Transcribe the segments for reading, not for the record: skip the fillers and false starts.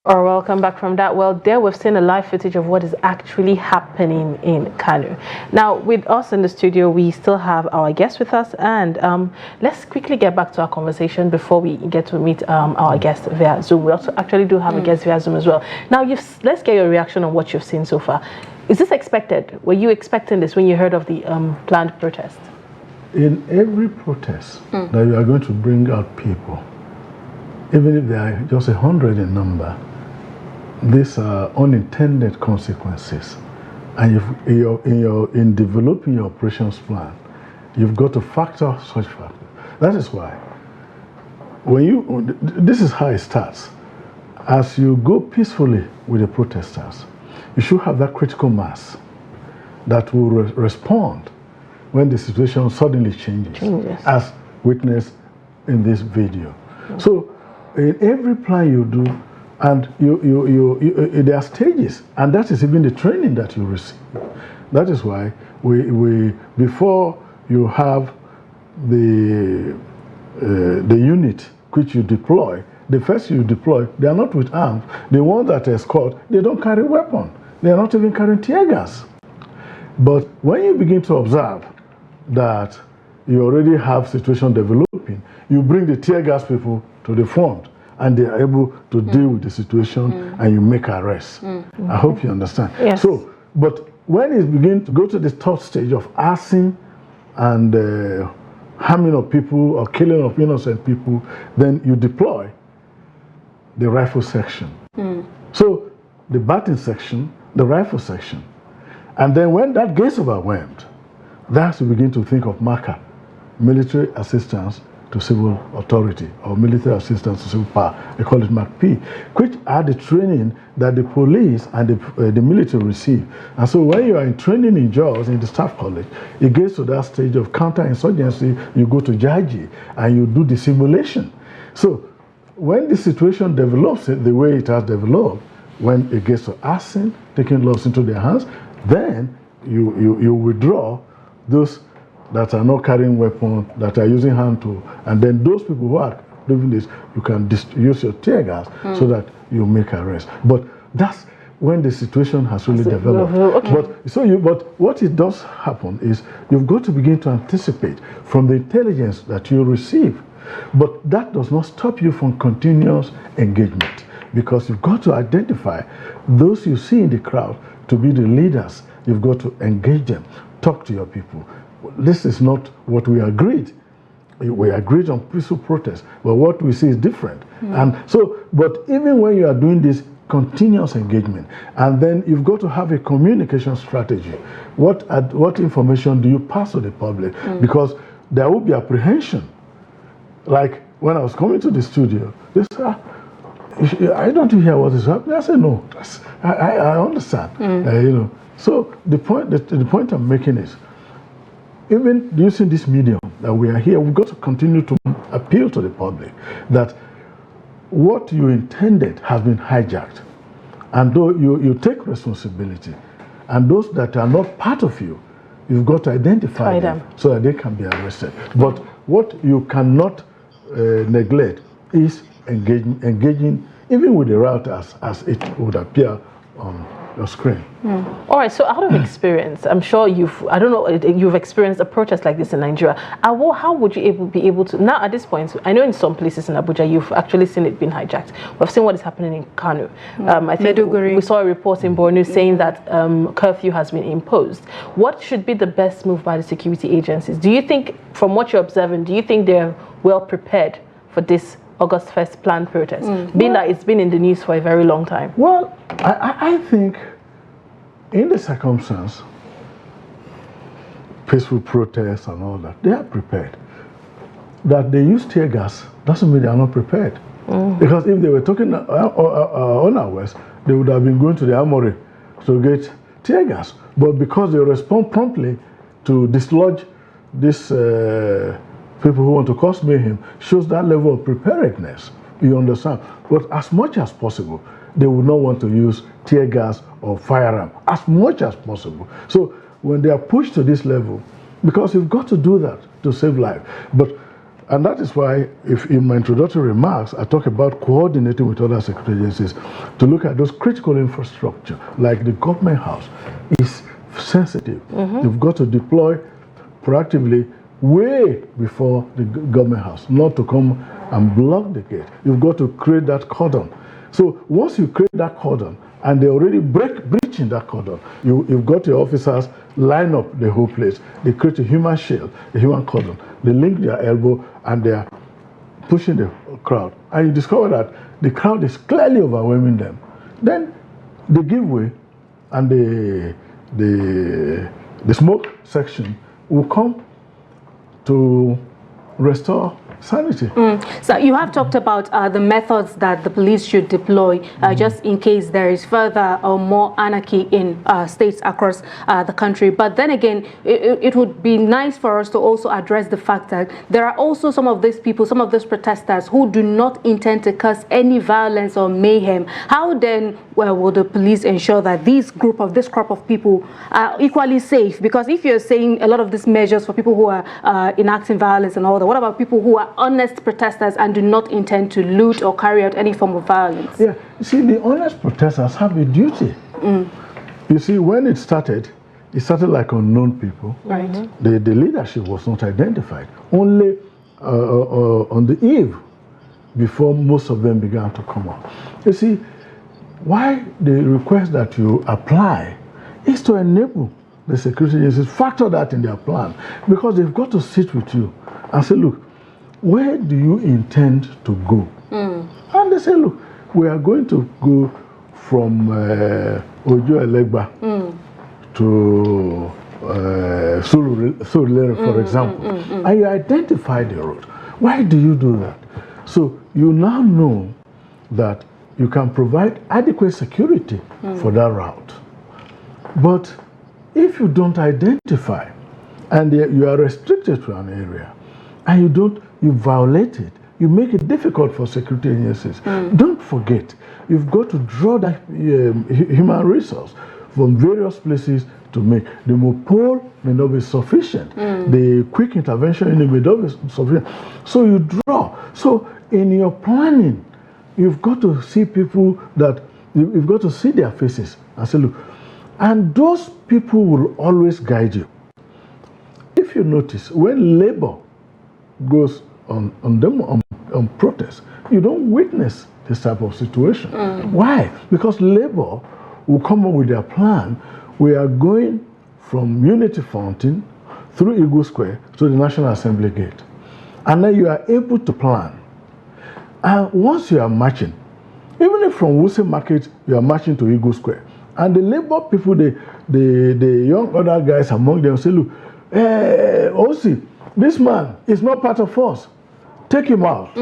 Or welcome back from that. Well, there we've seen a live footage of what is actually happening in Kano. Now, with us in the studio, we still have our guest with us, and let's quickly get back to our conversation before we get to meet our guest via Zoom. We also actually do have a guest via Zoom as well. Now, let's get your reaction on what you've seen so far. Is this expected? Were you expecting this when you heard of the planned protest? In every protest that you are going to bring out people, even if they are just 100 in number, these are unintended consequences, and in developing your operations plan, you've got to factor such factors. That is why this is how it starts. As you go peacefully with the protesters, you should have that critical mass that will respond when the situation suddenly changes. As witnessed in this video. So in every plan you do, and there are stages, and that is even the training that you receive. That is why before you have the unit which you deploy, the first you deploy, they are not with arms. The ones that escort, they don't carry weapon. They are not even carrying tear gas. But when you begin to observe that you already have situation developing, you bring the tear gas people to the front, and they are able to deal with the situation, and you make arrests. I hope you understand. Yes. So, but when it begins to go to the third stage of arson and harming of people or killing of innocent people, then you deploy the rifle section. So the batting section, the rifle section. And then when that gets overwhelmed, that's when you begin to think of MACA, military assistance to civil authority, or military assistance to civil power. They call it MACP, which are the training that the police and the military receive. And so when you are in training in JAWS, in the staff college, it gets to that stage of counterinsurgency. You go to JAGI and you do the simulation. So when the situation develops the way it has developed, when it gets to arson, taking laws into their hands, then you withdraw those that are not carrying weapons, that are using hand tools, and then those people who are doing this, you can use your tear gas so that you make arrests. But that's when the situation has really developed. Okay. But what it does happen is you've got to begin to anticipate from the intelligence that you receive. But that does not stop you from continuous engagement, because you've got to identify those you see in the crowd to be the leaders. You've got to engage them, talk to your people. This is not what we agreed. We agreed on peaceful protest, but what we see is different. And so, but even when you are doing this continuous engagement, and then you've got to have a communication strategy. What information do you pass to the public? Because there will be apprehension. Like when I was coming to the studio, they said, I don't hear what is happening. I said, no, I understand. You know. So the point I'm making is, even using this medium that we are here, we've got to continue to appeal to the public that what you intended has been hijacked. And though you take responsibility, and those that are not part of you, you've got to identify them so that they can be arrested. But what you cannot neglect is engaging even with the routers as it would appear on your screen. All right, so out of experience, I'm sure you've experienced a protest like this in Nigeria. How would you be able to, now at this point, I know in some places in Abuja, you've actually seen it being hijacked. We've seen what is happening in Kano. I think we saw a report in Borno saying that curfew has been imposed. What should be the best move by the security agencies? Do you think, from what you're observing, do you think they're well prepared for this August 1st planned protest, being that it's been in the news for a very long time? Well, I think in the circumstance, peaceful protests and all that, they are prepared. That they use tear gas doesn't mean they are not prepared. Because if they were talking unawares, they would have been going to the armory to get tear gas. But because they respond promptly to dislodge this people who want to cause mayhem, shows that level of preparedness. You understand? But as much as possible, they would not want to use tear gas or firearm, as much as possible. So when they are pushed to this level, because you've got to do that to save life. But And that is why, if in my introductory remarks, I talk about coordinating with other security agencies to look at those critical infrastructure, like the government house is sensitive. You've got to deploy proactively way before the government house, not to come and block the gate. You've got to create that cordon. So once you create that cordon, and they already breaching that cordon, you've got your officers line up the whole place. They create a human shield, a human cordon. They link their elbow and they are pushing the crowd. And you discover that the crowd is clearly overwhelming them. Then they give way, and the smoke section will come to restore sanity. So you have talked about the methods that the police should deploy just in case there is further or more anarchy in states across the country. But then again, it would be nice for us to also address the fact that there are also some of these people, some of these protesters who do not intend to cause any violence or mayhem. How then will the police ensure that this crop of people are equally safe? Because if you're saying a lot of these measures for people who are enacting violence and all that, what about people who are honest protesters and do not intend to loot or carry out any form of violence? Yeah, you see, the honest protesters have a duty. You see, when it started like unknown people. Right. The leadership was not identified. Only on the eve before most of them began to come out. You see, why the request that you apply is to enable the security agencies factor that in their plan, because they've got to sit with you and say, look, where do you intend to go? And they say, look, we are going to go from Inalegwu to Surulere, for example. And you identify the road. Why do you do that? So you now know that you can provide adequate security for that route. But if you don't identify and you are restricted to an area and you violate it, you make it difficult for security agencies. Don't forget, you've got to draw that human resource from various places to make. The mopole may not be sufficient. The quick intervention unit may not be sufficient. So you draw. So in your planning, you've got to see people that, you've got to see their faces and say, look, and those people will always guide you. If you notice, when labor goes on protest, you don't witness this type of situation. Why? Because labor will come up with their plan. We are going from Unity Fountain through Eagle Square to the National Assembly Gate. And then you are able to plan. And once you are marching, even if from Wuse Market you are marching to Eagle Square, and the labor people, the young other guys among them say, look, Osi, this man is not part of us. Take him out.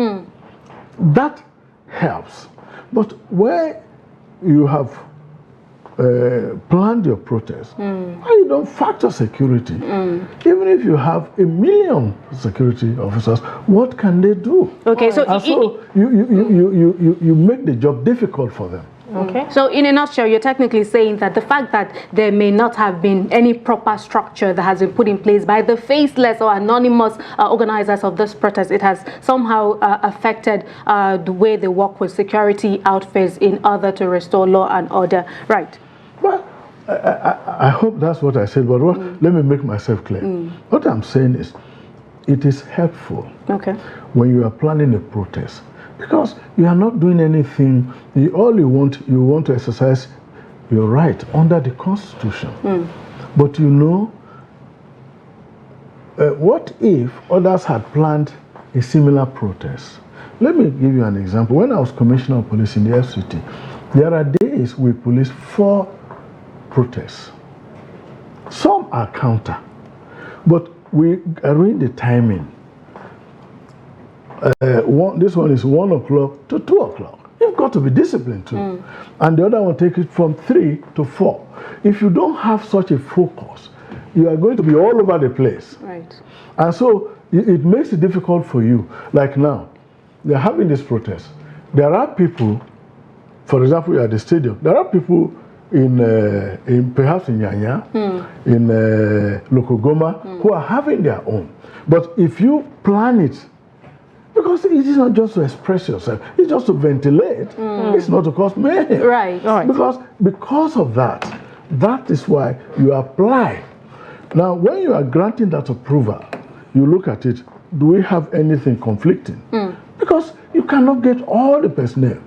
That helps. But where you have planned your protest, and you don't factor security, even if you have 1 million security officers, what can they do? Okay, so, you make the job difficult for them. Okay. So in a nutshell, you're technically saying that the fact that there may not have been any proper structure that has been put in place by the faceless or anonymous organizers of this protest, it has somehow affected the way they work with security outfits in order to restore law and order. Right. Well, I hope that's what I said, but let me make myself clear. What I'm saying is, it is helpful when you are planning a protest, because you are not doing anything. You want to exercise your right under the Constitution. But you know, what if others had planned a similar protest? Let me give you an example. When I was Commissioner of Police in the FCT, there are days we police 4 protests. Some are counter, but we arrange the timing. This one is 1 o'clock to 2 o'clock. You've got to be disciplined too. And the other one take it from 3 to 4. If you don't have such a focus, you are going to be all over the place. Right. And so it makes it difficult for you. Like now, they're having this protest. There are people, for example, you're at the stadium, there are people in perhaps in Yanya, in Lokogoma, who are having their own. But if you plan it Because it is not just to express yourself, it's just to ventilate. It's not to cause mayhem. Right. Because of that, that is why you apply. Now, when you are granting that approval, you look at it, do we have anything conflicting? Because you cannot get all the personnel.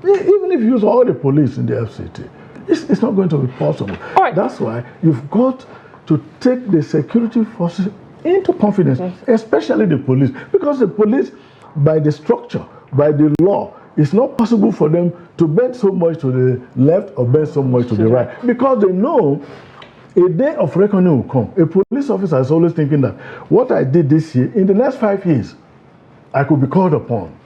Even if you use all the police in the FCT, it's not going to be possible. That's why you've got to take the security forces into confidence, especially the police. Because the police, by the structure, by the law, it's not possible for them to bend so much to the left or bend so much to the right. Because they know a day of reckoning will come. A police officer is always thinking that what I did this year, in the next 5 years, I could be called upon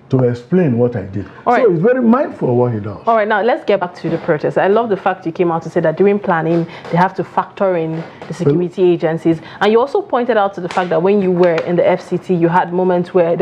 to explain what I did. So he's very mindful of what he does. All right, now let's get back to the protest. I love the fact you came out to say that during planning, they have to factor in the security agencies. And you also pointed out to the fact that when you were in the FCT, you had moments where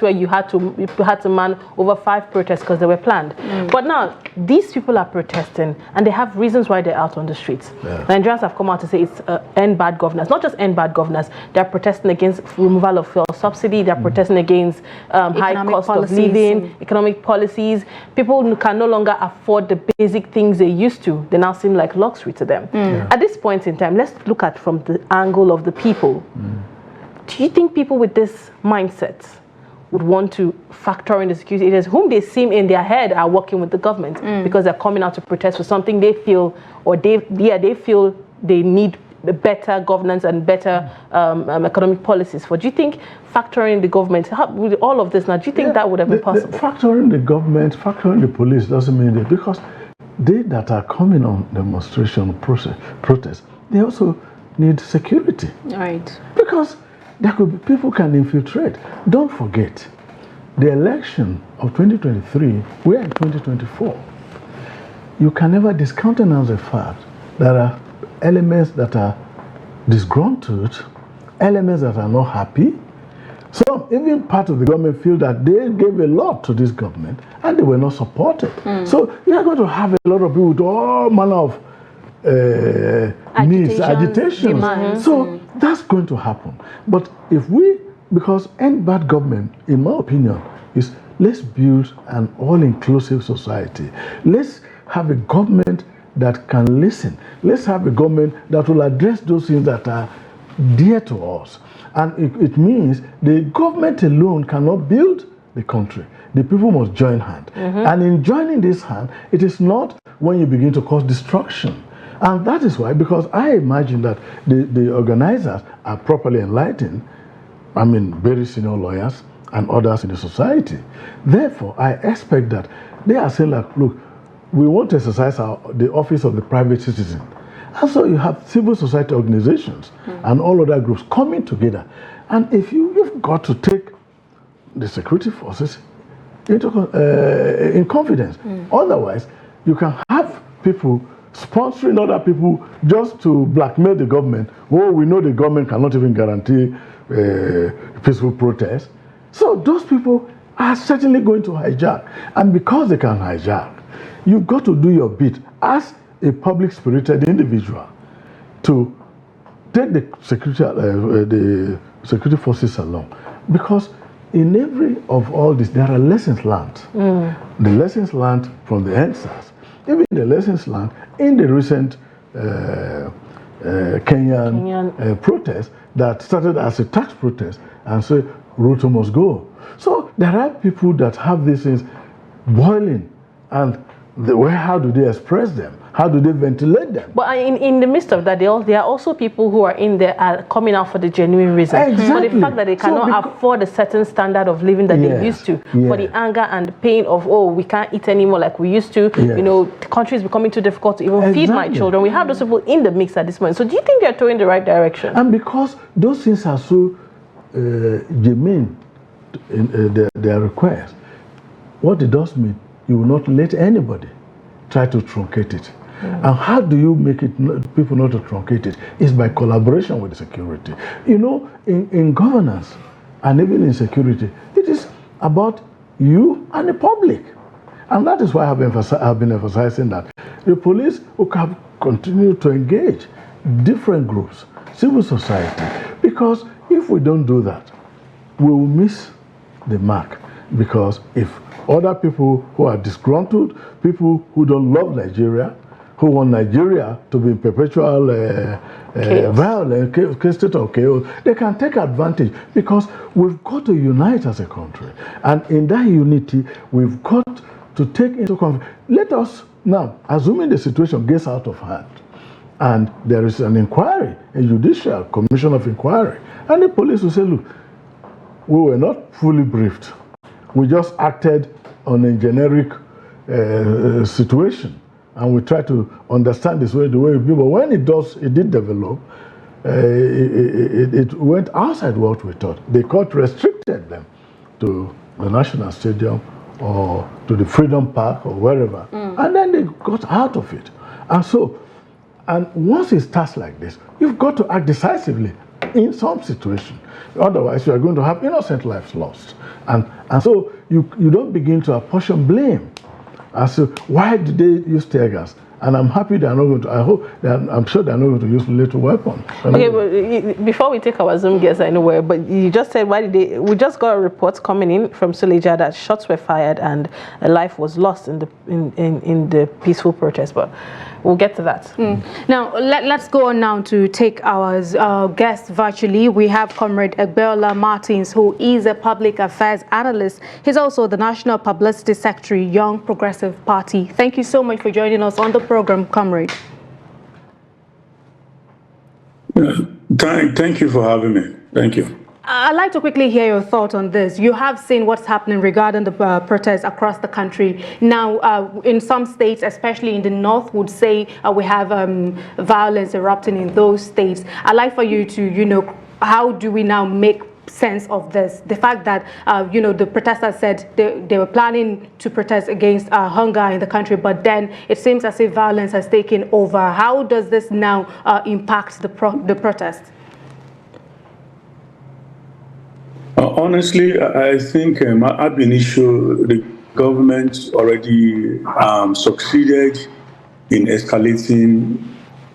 you had to man over 5 protests because they were planned. But now these people are protesting and they have reasons why they're out on the streets. Nigerians have come out to say it's end bad governance. Not just end bad governance, they're protesting against removal of fuel subsidy, they're protesting against high cost of living, economic policies. People can no longer afford the basic things they used to. They now seem like luxury to them. At this point in time, let's look at from the angle of the people. Do you think people with this mindset would want to factor in the security agents, whom they seem in their head are working with the government because they're coming out to protest for something they feel, or they feel they need better governance and better economic policies for? Do you think factoring the government, with all of this now, do you think that would have been possible? Factoring the government, factoring the police doesn't mean that, because they that are coming on demonstration protest, they also need security. Right. Because there could be people can infiltrate. Don't forget, the election of 2023, we're in 2024. You can never discountenance the fact that there are elements that are disgruntled, elements that are not happy. So even part of the government feel that they gave a lot to this government and they were not supported. So you are going to have a lot of people with all manner of needs, agitation. So that's going to happen. But if we, because end bad government, in my opinion, is let's build an all-inclusive society. Let's have a government that can listen. Let's have a government that will address those things that are dear to us. And it means the government alone cannot build the country. The people must join hand. And in joining this hand, it is not when you begin to cause destruction. And that is why, because I imagine that the organizers are properly enlightened, I mean, very senior lawyers and others in the society. Therefore, I expect that they are saying, like, look, we want to exercise the office of the private citizen. And so you have civil society organizations and all other groups coming together. And if you've got to take the security forces in confidence. Otherwise, you can have people sponsoring other people just to blackmail the government. Oh, we know the government cannot even guarantee peaceful protest. So those people are certainly going to hijack. And because they can hijack, you've got to do your bit as a public-spirited individual to take the security forces along. Because in every of all this, there are lessons learned. The lessons learned from the NSAS, even the lessons learned in the recent Kenyan protest that started as a tax protest and say, Ruto must go. So there are people that have these things boiling, and how do they express them? How do they ventilate them? But in the midst of that, there are also people who are in there are coming out for the genuine reason. Exactly. For the fact that they cannot afford a certain standard of living that they used to. For the anger and the pain of, oh, we can't eat anymore like we used to. You know, the country is becoming too difficult to even feed my children. We have those people in the mix at this point. So do you think they're going in the right direction? And because those things are so germane in their request, what it does mean, you will not let anybody try to truncate it. And how do you make it people not to truncate it? It's by collaboration with security. You know, in governance and even in security, it is about you and the public. And that is why I've been emphasizing that the police will continue to engage different groups, civil society, because if we don't do that, we will miss the mark. Because if other people who are disgruntled, people who don't love Nigeria, who want Nigeria to be in perpetual violence, state of chaos, they can take advantage, because we've got to unite as a country. And in that unity, we've got to take into account. Let us now, assuming the situation gets out of hand, and there is an inquiry, a judicial commission of inquiry, and the police will say, look, we were not fully briefed. We just acted on a generic situation, and we try to understand this way, the way it be. But when it did develop, it went outside what we thought. The court restricted them to the National Stadium or to the Freedom Park or wherever, and then they got out of it. And once it starts like this, you've got to act decisively in some situation. Otherwise, you are going to have innocent lives lost. And so you don't begin to apportion blame as to why did they use tear gas. And I'm happy they're not going to, I'm sure they're not going to use lethal weapon. Okay, but before we take our Zoom guests anywhere, but you just said, we just got a report coming in from Suleja that shots were fired and a life was lost in the peaceful protest, but we'll get to that. Now, let's go on now to take our guests virtually. We have Comrade Egbeola Martins, who is a public affairs analyst. He's also the National Publicity Secretary, Young Progressive Party. Thank you so much for joining us on the program, Comrade. Thank you for having me. Thank you. I'd like to quickly hear your thought on this. You have seen what's happening regarding the protests across the country. Now, in some states, especially in the north, would say we have violence erupting in those states. I'd like for you to, how do we now make sense of this? The fact that, the protesters said they were planning to protest against hunger in the country, but then it seems as if violence has taken over. How does this now impact the protest? Honestly, I think ab initio, the government already succeeded in escalating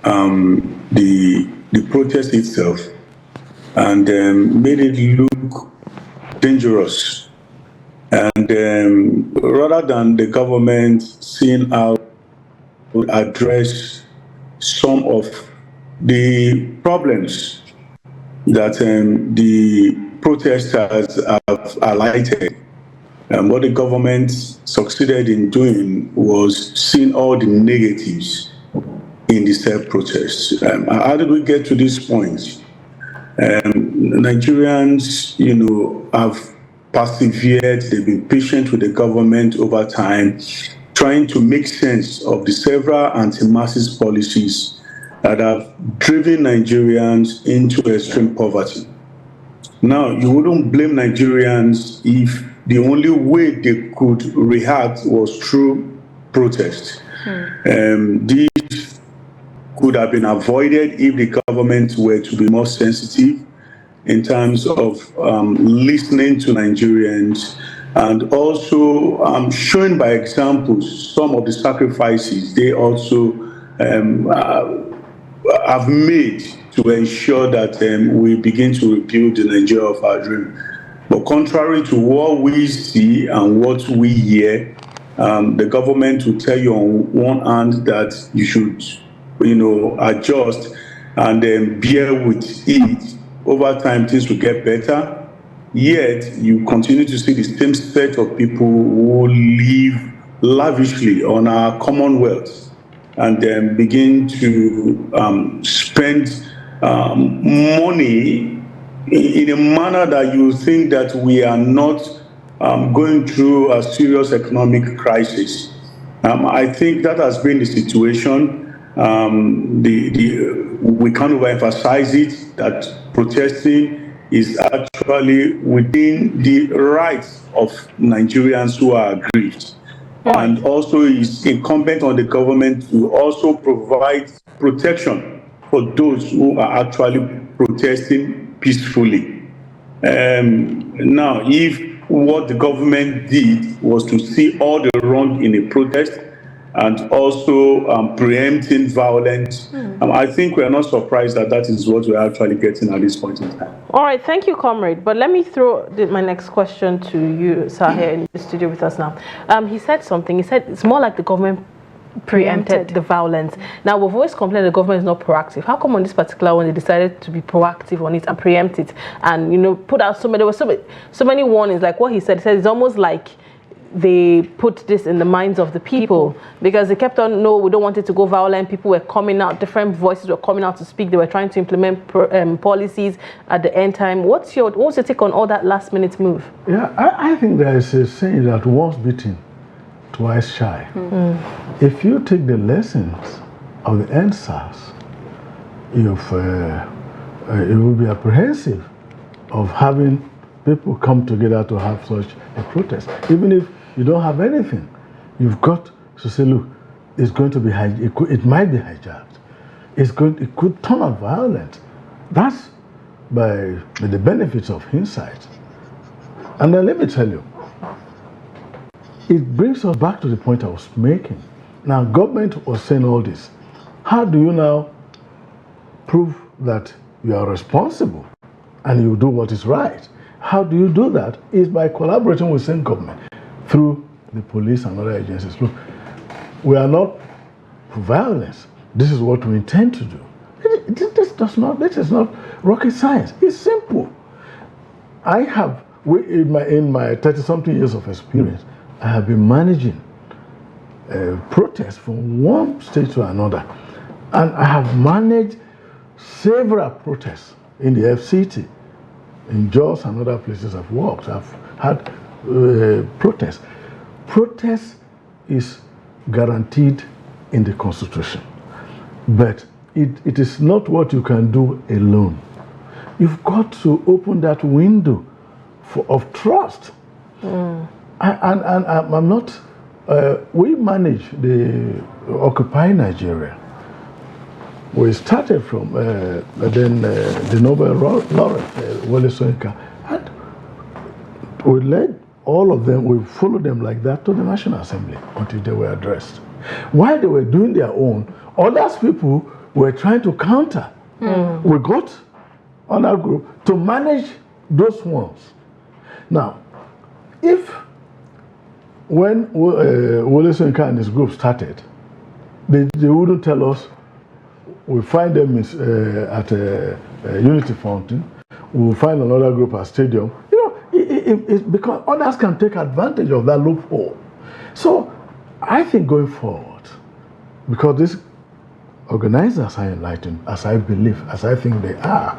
the protest itself and made it look dangerous. And rather than the government seeing how to address some of the problems that the protesters have highlighted. What the government succeeded in doing was seeing all the negatives in the self-protests. How did we get to this point? Nigerians, have persevered. They've been patient with the government over time, trying to make sense of the several anti-masses policies that have driven Nigerians into extreme poverty. Now, you wouldn't blame Nigerians if the only way they could react was through protest. This could have been avoided if the government were to be more sensitive in terms of listening to Nigerians and also showing by examples some of the sacrifices they also have made to ensure that we begin to rebuild the Nigeria of our dream. But contrary to what we see and what we hear, the government will tell you on one hand that you should, adjust and then bear with it. Over time, things will get better. Yet, you continue to see the same set of people who live lavishly on our commonwealth and then begin to spend money in a manner that you think that we are not going through a serious economic crisis. I think that has been the situation. We can't overemphasize it, that protesting is actually within the rights of Nigerians who are aggrieved. And also it's incumbent on the government to also provide protection for those who are actually protesting peacefully. Now, if what the government did was to see all the wrong in a protest and also preempting violence. I think we are not surprised that that is what we're actually getting at this point in time. All right, thank you, comrade. But let me throw my next question to you, Sagir, in the studio with us now. He said something. He said it's more like the government preempted the violence. Now, we've always complained the government is not proactive. How come on this particular one they decided to be proactive on it and preempt it and, you know, put out there were so many warnings, like what he said it's almost like they put this in the minds of the people because they kept on, no, we don't want it to go violent. People were coming out, different voices were coming out to speak. They were trying to implement policies at the end time. What's your take on all that last minute move? Yeah, I think there is a saying that once beaten, twice shy. If you take the lessons of the NSAS, it will be apprehensive of having people come together to have such a protest. Even if you don't have anything, you've got to say, look, it's going to be it might be hijacked. It could turn out violent. That's by the benefits of hindsight. And then let me tell you, it brings us back to the point I was making. Now, government was saying all this. How do you now prove that you are responsible and you do what is right? How do you do that? Is by collaborating with same government through the police and other agencies. Look, we are not for violence. This is what we intend to do. This is not rocket science. It's simple. In my 30-something years of experience, I have been managing protests from one state to another. And I have managed several protests in the FCT, in Jos and other places I've worked. I've had protests. Protest is guaranteed in the Constitution. But it is not what you can do alone. You've got to open that window of trust. I'm not, we manage the Occupy Nigeria. We started from the Nobel laureate, Wole Soyinka, and we led all of them, we followed them like that to the National Assembly until they were addressed. While they were doing their own, others people were trying to counter. We got on our group to manage those ones. Now, when Wole Soyinka and his group started, they wouldn't tell us. We find them at Unity Fountain. We'll find another group at Stadium. You know, it's because others can take advantage of that loophole. So I think going forward, because these organizers are enlightened, as I believe, as I think they are,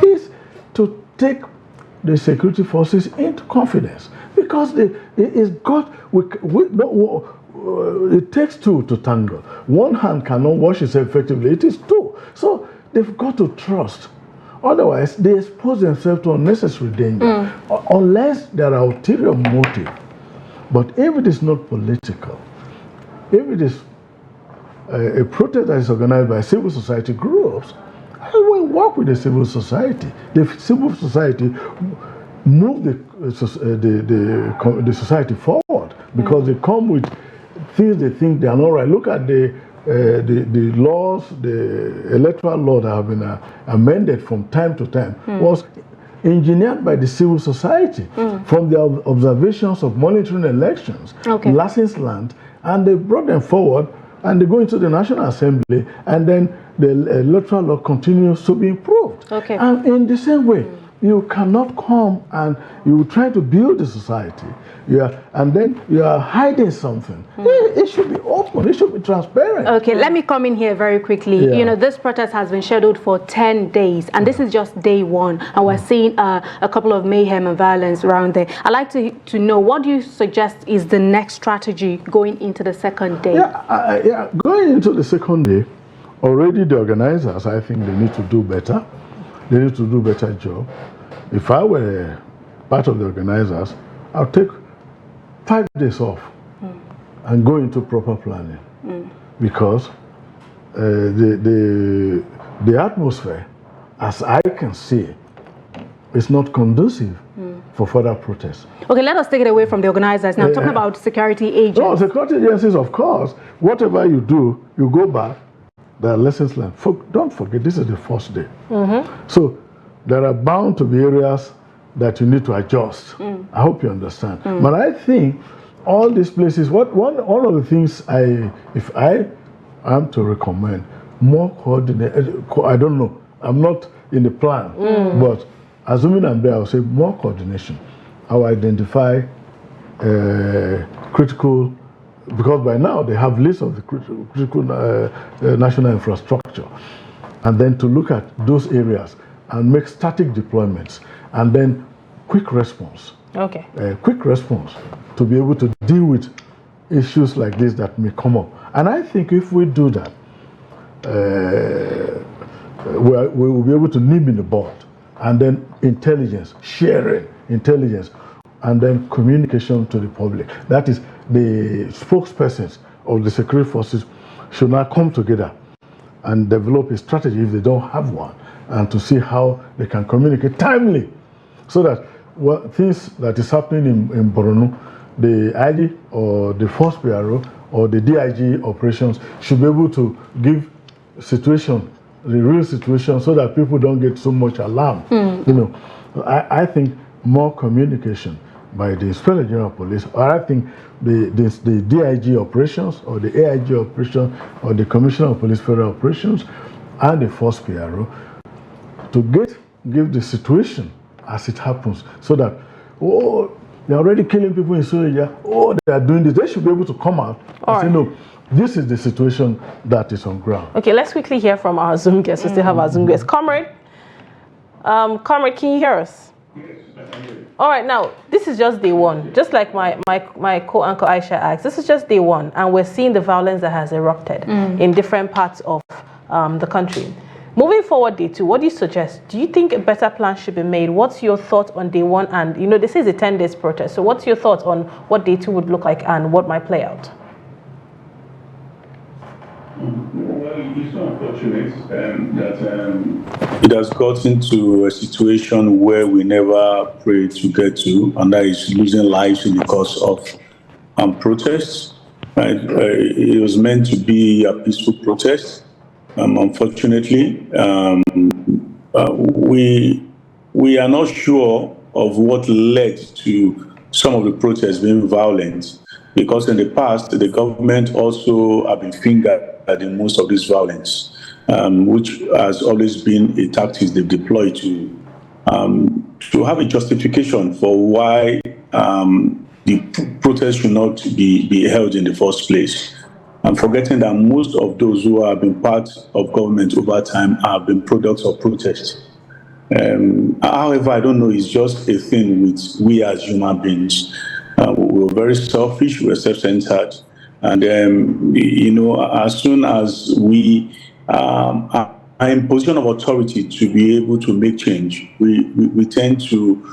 is to take the security forces into confidence. Because it takes two to tango. One hand cannot wash itself effectively. It is two. So they've got to trust. Otherwise, they expose themselves to unnecessary danger unless there are ulterior motive. But if it is not political, if it is a protest that is organized by civil society groups, I will work with the civil society. The civil society move the society forward because they come with things they think they are not right. Look at the laws, the electoral law that have been amended from time to time was engineered by the civil society from their observations of monitoring elections, lessons learned, and they brought them forward and they go into the National Assembly, and then the electoral law continues to be improved. And in the same way, you cannot come and you try to build a society, and then you are hiding something. It should be open. It should be transparent. Okay, let me come in here very quickly. You know, this protest has been scheduled for 10 days, and this is just day one, and we're seeing a couple of mayhem and violence around there. I'd like to know, what do you suggest is the next strategy going into the second day? Going into the second day, already the organizers, I think they need to do better. They need to do a better job. If I were part of the organizers, I'll take 5 days off and go into proper planning because the atmosphere, as I can see, is not conducive for further protests. Okay, let us take it away from the organizers. Now, talking about security agents. No, security agencies, of course, whatever you do, you go back, there are lessons learned. Don't forget, this is the first day. So there are bound to be areas that you need to adjust. I hope you understand. But I think all these places, one of the things if I am to recommend, more coordination. I don't know, I'm not in the plan, but assuming I'm there, I'll say more coordination. I'll identify critical, because by now they have lists of the critical national infrastructure, and then to look at those areas and make static deployments, and then quick response. Okay. Quick response to be able to deal with issues like this that may come up. And I think if we do that, we will be able to nib in the bud, and then intelligence, sharing intelligence, and then communication to the public. That is, the spokespersons of the security forces should now come together and develop a strategy if they don't have one, and to see how they can communicate timely, so that things that is happening in Borno, the IG or the Force PRO or the DIG operations should be able to give situation, the real situation, so that people don't get so much alarm. You know, I think more communication by the Inspector General of Police, or I think the DIG operations or the AIG operations or the Commissioner of Police Federal Operations and the Force PRO to give the situation as it happens, so that, oh, they're already killing people in Syria, oh, they are doing this. They should be able to come out and say, no, this is the situation that is on ground. Okay, let's quickly hear from our Zoom guests. We still have our Zoom guests. Comrade, can you hear us? Yes, I can hear you. All right, now, this is just day one. Just like my co-anchor Aisha asked, this is just day one, and we're seeing the violence that has erupted in different parts of the country. Moving forward, day two, what do you suggest? Do you think a better plan should be made? What's your thoughts on day one? And, you know, this is a 10 days protest. So what's your thoughts on what day two would look like and what might play out? Well, it's unfortunate that it has gotten to a situation where we never prayed to get to, and that is losing lives in the course of protests. Right? It was meant to be a peaceful protest. Unfortunately, we are not sure of what led to some of the protests being violent, because in the past, the government also have been fingered in most of this violence, which has always been a tactic they've deployed to have a justification for why the protest should not be held in the first place. I'm forgetting that most of those who have been part of government over time have been products of protest. However, I don't know, it's just a thing with we as human beings. We're very selfish, we're self-centered. And, you know, as soon as we are in position of authority to be able to make change, we tend to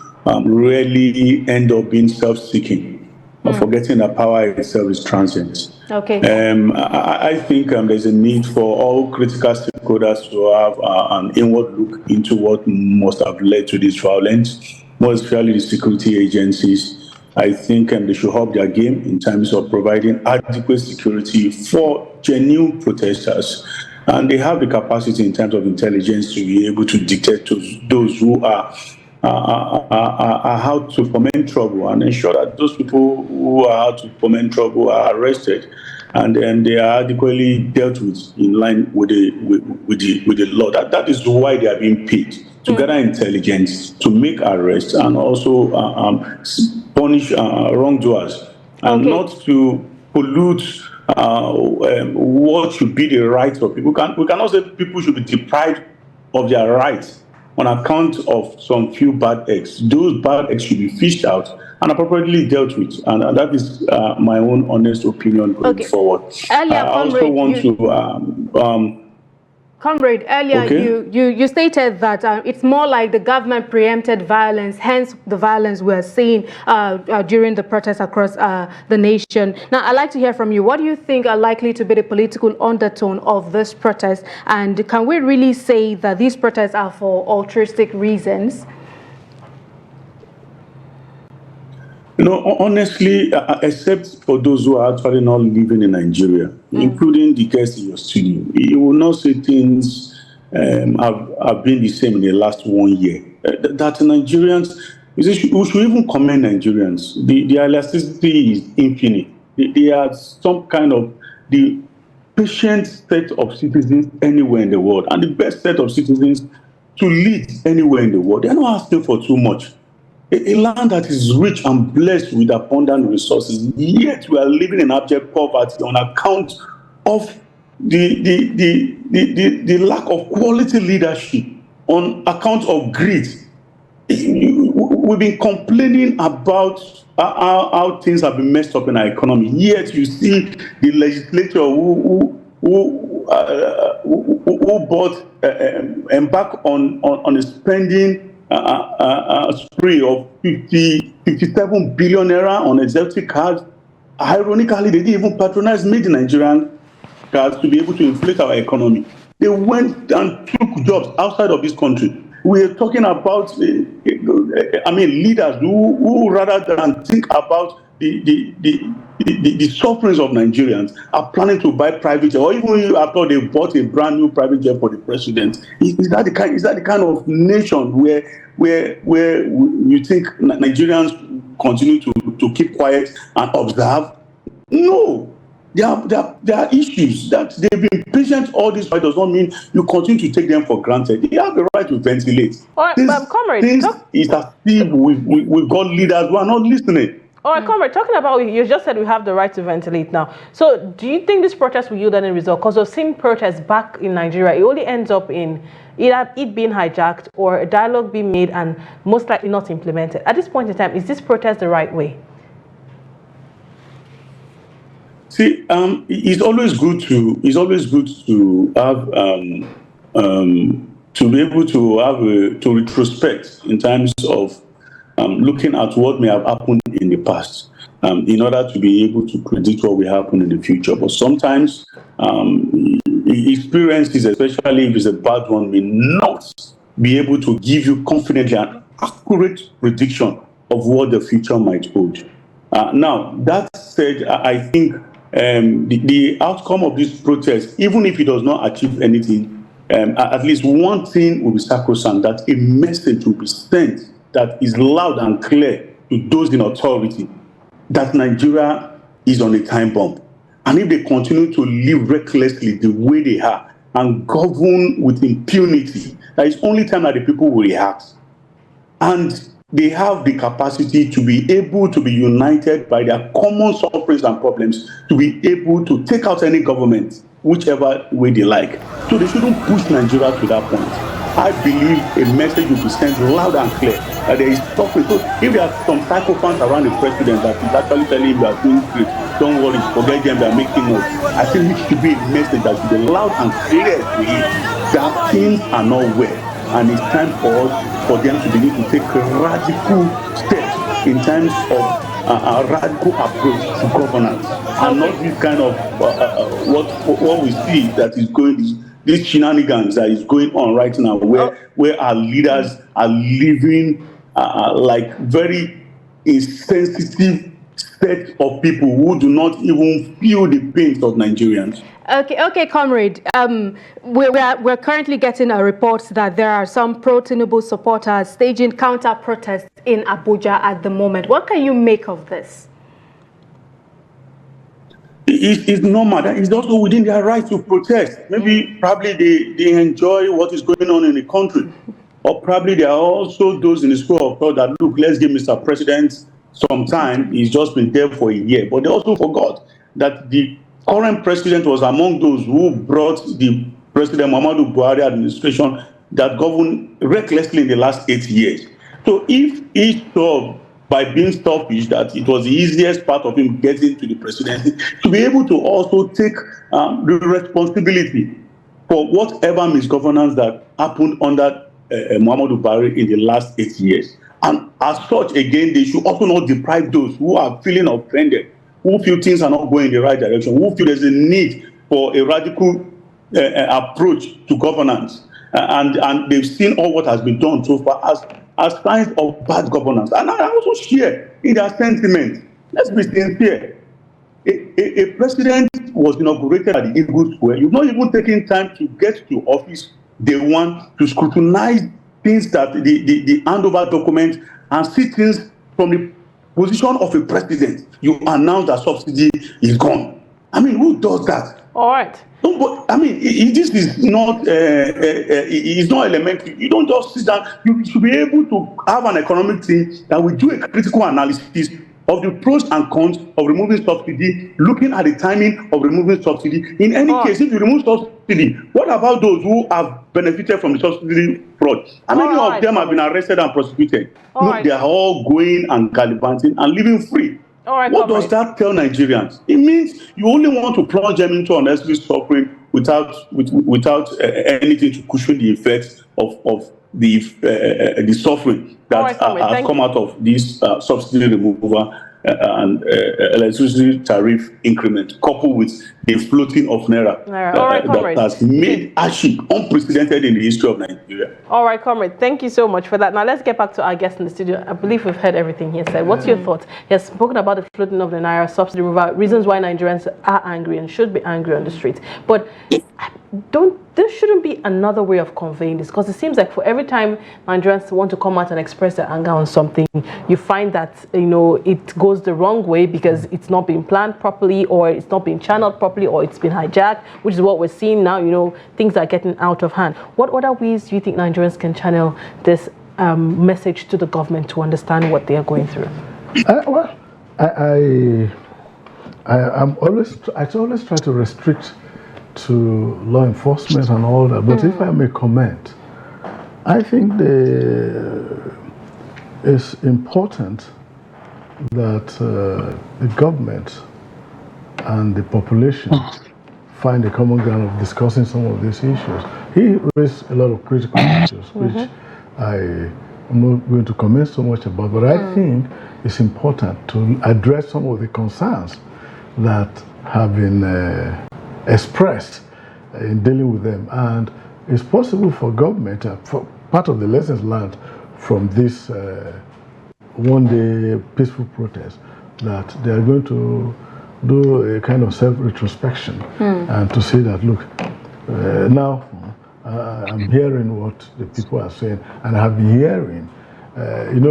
really end up being self-seeking, forgetting that power itself is transient. Okay. I think there's a need for all critical stakeholders to have an inward look into what must have led to this violence, more especially the security agencies. I think they should up their game in terms of providing adequate security for genuine protesters. And they have the capacity in terms of intelligence to be able to dictate to those who are out to foment trouble, and ensure that those people who are out to foment trouble are arrested, and then they are adequately dealt with in line with the law. That is why they are being paid, to gather intelligence, to make arrests, and also punish wrongdoers, and not to pollute what should be the rights of people. We cannot say people should be deprived of their rights on account of some few bad eggs. Those bad eggs should be fished out and appropriately dealt with. And that is my own honest opinion going forward. Earlier, I also want to... Comrade, earlier you stated that it's more like the government preempted violence, hence the violence we're seeing during the protests across the nation. Now, I'd like to hear from you. What do you think are likely to be the political undertone of this protest? And can we really say that these protests are for altruistic reasons? Honestly, except for those who are actually not living in Nigeria, including the guests in your studio, you will not say things have been the same in the last 1 year. That Nigerians, we should even commend Nigerians. The elasticity is infinite. They are some kind of the patient set of citizens anywhere in the world, and the best set of citizens to lead anywhere in the world. They are not asking for too much. A land that is rich and blessed with abundant resources, yet we are living in abject poverty on account of the lack of quality leadership, on account of greed. We've been complaining about how things have been messed up in our economy, yet you see the legislature who bought embark on a spending spree of 57 billion naira on exotic cards. Ironically, they didn't even patronize made in Nigerian cards to be able to inflate our economy. They went and took jobs outside of this country. We are talking about, leaders who rather than think about the sufferings of Nigerians are planning to buy private jet, or even after they bought a brand new private jet for the president. Is that the kind of nation where you think Nigerians continue to keep quiet and observe? No. There are issues that they've been patient all this while. Does not mean you continue to take them for granted. They have the right to ventilate. All right, comrade, is as if we've got leaders who are not listening. All right, comrade, talking about, you just said we have the right to ventilate now. So do you think this protest will yield any result? Because we've seen protests back in Nigeria. It only ends up in either it being hijacked or a dialogue being made and most likely not implemented. At this point in time, is this protest the right way? See, it's always good to have to be able to have to retrospect in terms of looking at what may have happened in the past, in order to be able to predict what will happen in the future. But sometimes experiences, especially if it's a bad one, may not be able to give you confidently an accurate prediction of what the future might hold. Now, that said, I think the outcome of this protest, even if it does not achieve anything, at least one thing will be sacrosanct, that a message will be sent that is loud and clear to those in authority that Nigeria is on a time bomb. And if they continue to live recklessly the way they are and govern with impunity, that is only time that the people will react. And they have the capacity to be able to be united by their common sufferings and problems to be able to take out any government, whichever way they like. So they shouldn't push Nigeria to that point. I believe a message will be sent loud and clear that there is suffering. So if there are some psychopaths around the president that is actually telling him you are doing great, don't worry, forget them, they are making noise. I think it should be a message that should be loud and clear to him that things are not well. And it's time for them to begin to take radical steps in terms of a radical approach to governance, and not this kind of what we see that is going, these shenanigans that is going on right now, where our leaders are living like very insensitive set of people who do not even feel the pains of Nigerians. Okay, comrade. We're currently getting a report that there are some pro-Tinubu supporters staging counter-protests in Abuja at the moment. What can you make of this? It's normal. It's also within their right to protest. Maybe, probably they enjoy what is going on in the country. Or probably there are also those in the school of thought that, look, let's give Mr. President some time. He's just been there for a year. But they also forgot that the current president was among those who brought the President Muhammadu Buhari administration that governed recklessly in the last 8 years. So if he saw by being selfish that it was the easiest part of him getting to the presidency, to be able to also take the responsibility for whatever misgovernance that happened under Muhammadu Buhari in the last 8 years. And as such, again, they should also not deprive those who are feeling offended, who feel things are not going in the right direction, who feel there's a need for a radical approach to governance. And they've seen all what has been done so far as as signs of bad governance. And I also share in their sentiment. Let's be sincere. A president was inaugurated at the Eagle Square. You've not even taken time to get to office day one to scrutinize things that the handover document and see things from the position of a president. You announce that subsidy is gone. I mean, who does that? All right. No, but I mean, this is not it's not elementary. You don't just sit down. You should be able to have an economic team that will do a critical analysis of the pros and cons of removing subsidy, looking at the timing of removing subsidy. In any case, if you remove subsidy, what about those who have benefited from the subsidy fraud? How many of them have been arrested and prosecuted? They are all going and gallivanting and living free. What does that tell Nigerians? It means you only want to plunge them into unnecessary suffering without anything to cushion the effects of the suffering that has come out of this subsidy removal and electricity tariff increment, coupled with the floating of naira that has made hardship unprecedented in the history of Nigeria. All right, comrade, thank you so much for that. Now let's get back to our guest in the studio. I believe we've heard everything he said. What's your thoughts? He has spoken about the floating of the naira, subsidy removal, reasons why Nigerians are angry and should be angry on the streets. But there shouldn't be another way of conveying this, because it seems like for every time Nigerians want to come out and express their anger on something, you find that it goes the wrong way because it's not being planned properly, or it's not being channeled properly, or it's been hijacked, which is what we're seeing now. Things are getting out of hand. What other ways do you think Nigerians can channel this message to the government to understand what they are going through? I always try to restrict to law enforcement and all that, but if I may comment, I think it's important that the government and the population find a common ground of discussing some of these issues. He raised a lot of critical issues, which I'm not going to comment so much about, but I think it's important to address some of the concerns that have been expressed in dealing with them. And it's possible for government, for part of the lessons learned from this one-day peaceful protest, that they are going to do a kind of self-retrospection and to say that, look, now I'm hearing what the people are saying, and I have been hearing.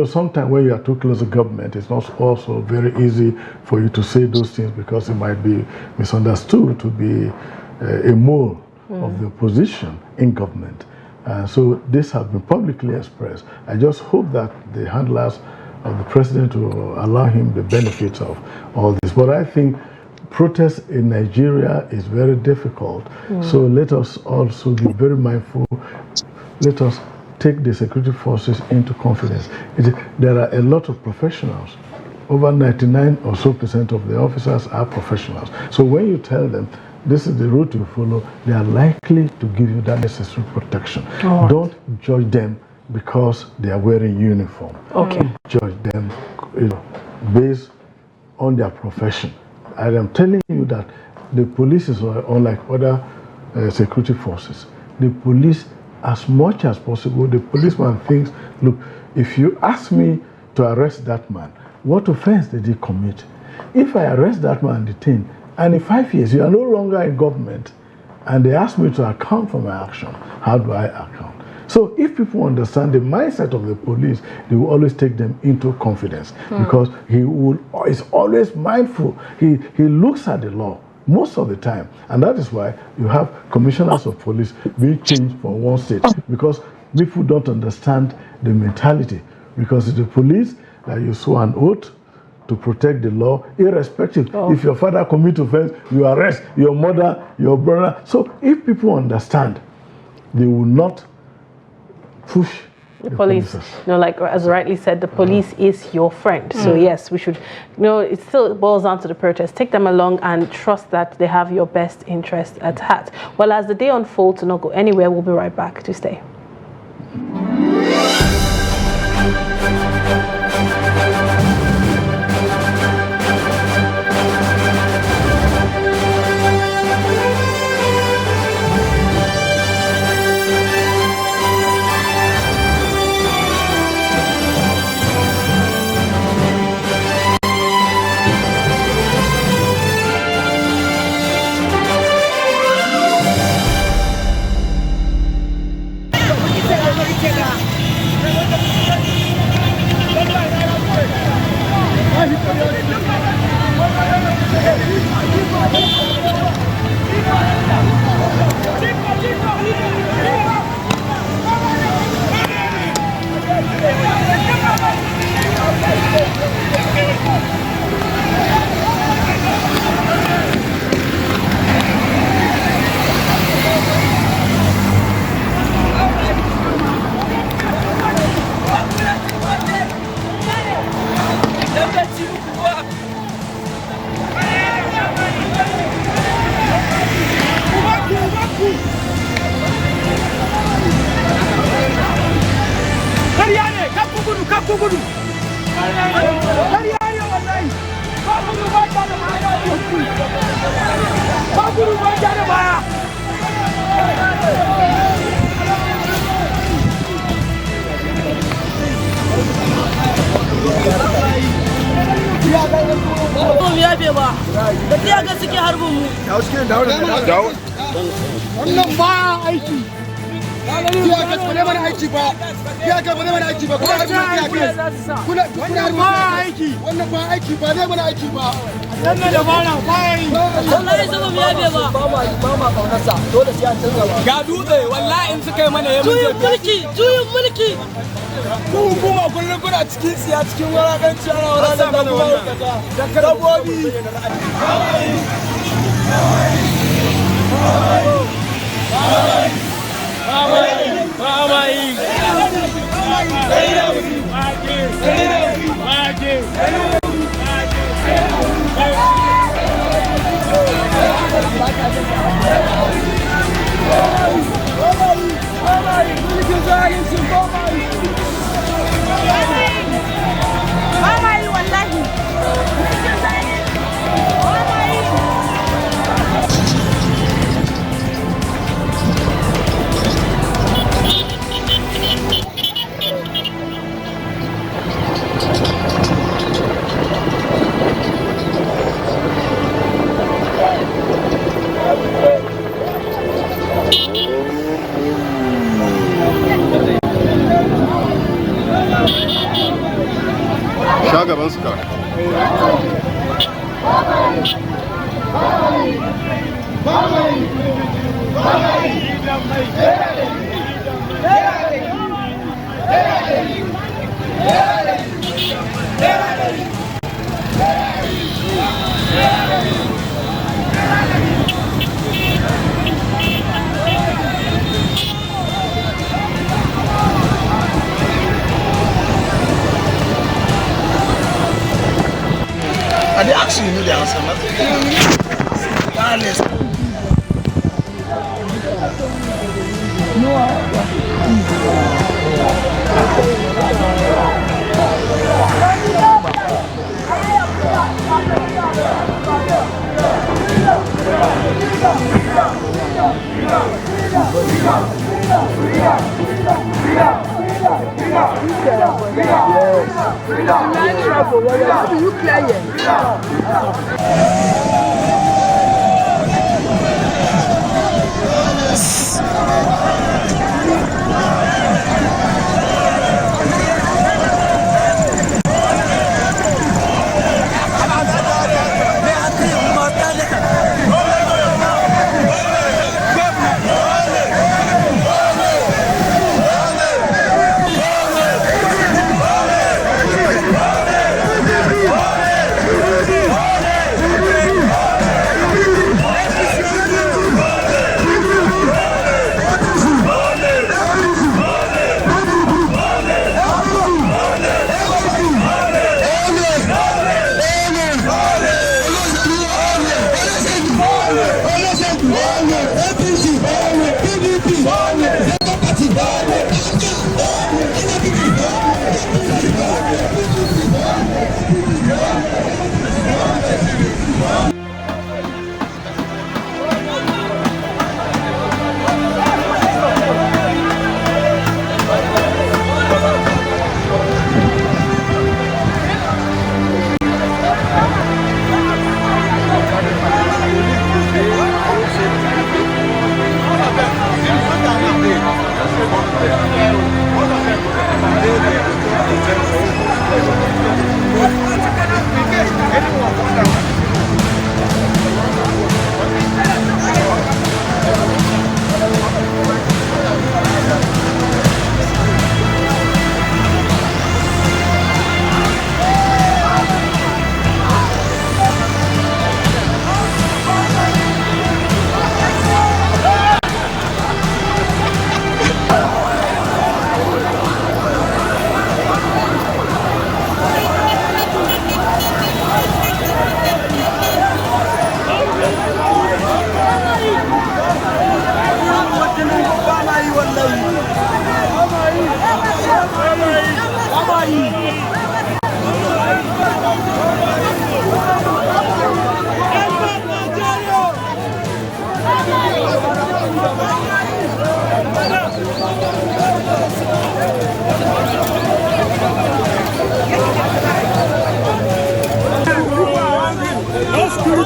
Sometimes when you are too close to government, it's not also very easy for you to say those things, because it might be misunderstood to be a mole of the opposition in government. So this has been publicly expressed. I just hope that the handlers of the president will allow him the benefits of all this. But I think protest in Nigeria is very difficult. So let us also be very mindful. Let us take the security forces into confidence. There are a lot of professionals. Over 99% or so of the officers are professionals. So when you tell them this is the route you follow, they are likely to give you that necessary protection. Don't judge them because they are wearing uniform. Judge them based on their profession. I am telling you that the police is unlike other security forces. The police, as much as possible, the policeman thinks, look, if you ask me to arrest that man, what offense did he commit? If I arrest that man and detain, and in 5 years you are no longer in government, and they ask me to account for my action, how do I account? So if people understand the mindset of the police, they will always take them into confidence, because he is always mindful. He looks at the law most of the time, and that is why you have commissioners of police being changed from one state, because people don't understand the mentality. Because it's the police that you swear an oath to protect the law, irrespective. If your father commits offense, you arrest your mother, your brother. So if people understand, they will not push the police. Like as rightly said, the police is your friend. So yes, we should, it still boils down to the protest. Take them along and trust that they have your best interest at heart. Well, as the day unfolds, to not go anywhere, we'll be right back. To stay. And they actually knew the answer.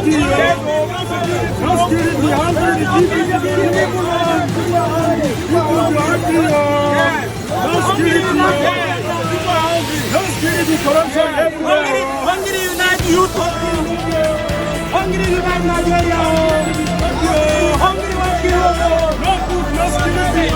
Hungry unite youth. Hungry unite Nigeria. Hungry no food, no security.